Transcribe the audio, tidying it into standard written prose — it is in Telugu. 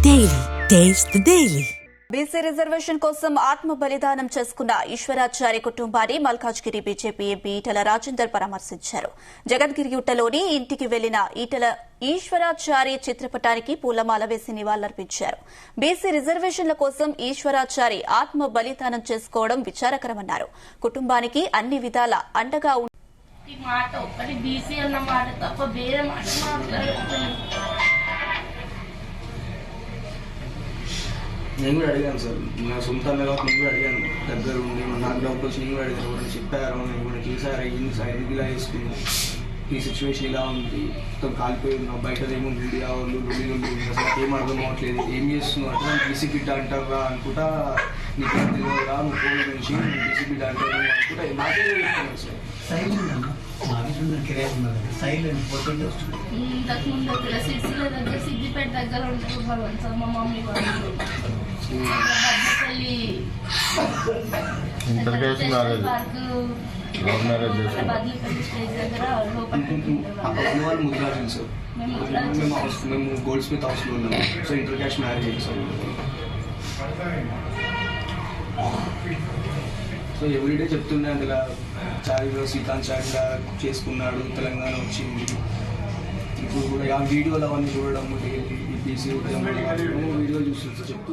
Daily. Taste the Daily. BC reservation కోసం ఆత్మ బలిదానం చేసుకున్న ఈశ్వరాచారి కుటుంబాన్ని మల్కాజ్గిరి బీజేపీ ఎంపీ ఈటెల రాజేందర్ పరామర్శించారు. జగద్గిరిగుట్టలోని ఇంటికి వెళ్లిన ఈటెల ఈశ్వరాచారి చిత్రపటానికి పూలమాల వేసి నివాళులర్పించారు. బీసీ రిజర్వేషన్ల కోసం ఈశ్వరాచారి ఆత్మ బలిదానం చేసుకోవడం విచారకరమన్నారు. కుటుంబానికి అన్ని విధాల అండగా మాట ఒక్కటి బీసీ అన్న మాట తప్ప వేరే మాట నేను కూడా అడిగాను సార్, నా సొంత కాబట్టి నేను కూడా అడిగాను. దగ్గర ఉండి నాకు డౌట్ వచ్చి నేను కూడా అడిగాను. ఎవరైనా చెప్పారు, నేను కూడా చూసారు అయ్యింది సార్, ఎందుకు ఇలా వేసుకున్నాను, ఈ సిచ్యువేషన్ ఇలా ఉంది, మొత్తం కాలిపోయి ఉన్నావు, బయట ఏమో మీడియా వాళ్ళు లొల్లి ఉంది, అసలు ఏం అర్థం అవ్వట్లేదు, ఏం చేస్తున్నావు అంటే నాకు బీసీ బిడ్డ అంటారా అనుకుంటా, నీకు తెలియదురా నువ్వు ఫోన్ నుంచి బీసీ బిడ్డ అంటారు అనుకుంటా నాకే చెప్తున్నాను సార్. ఇంతకుముందు దగ్గర సిరిసిల్ల దగ్గర సిద్దిపేట దగ్గర ఉంటారు భగవంత్ సార్, మా మమ్మీ వాళ్ళు బద్లిపల్లి స్టేజ్ దగ్గర వాళ్ళు ముద్రాజులు సార్, మేము గోల్డ్ స్మిత్ హౌస్లో ఉన్నాము. సో ఇంటర్ క్యాష్ మ్యారేజ్ అయింది సార్. సో ఎవ్రీడే చెప్తుండే అందులో చారిలో శ్రీకాంత్ చారిలా చేసుకున్నాడు, తెలంగాణ వచ్చింది. ఇప్పుడు కూడా ఆ వీడియోలు అవన్నీ చూడడం, బీసీ వీడియో చూస్తుంది సార్ చెప్తూ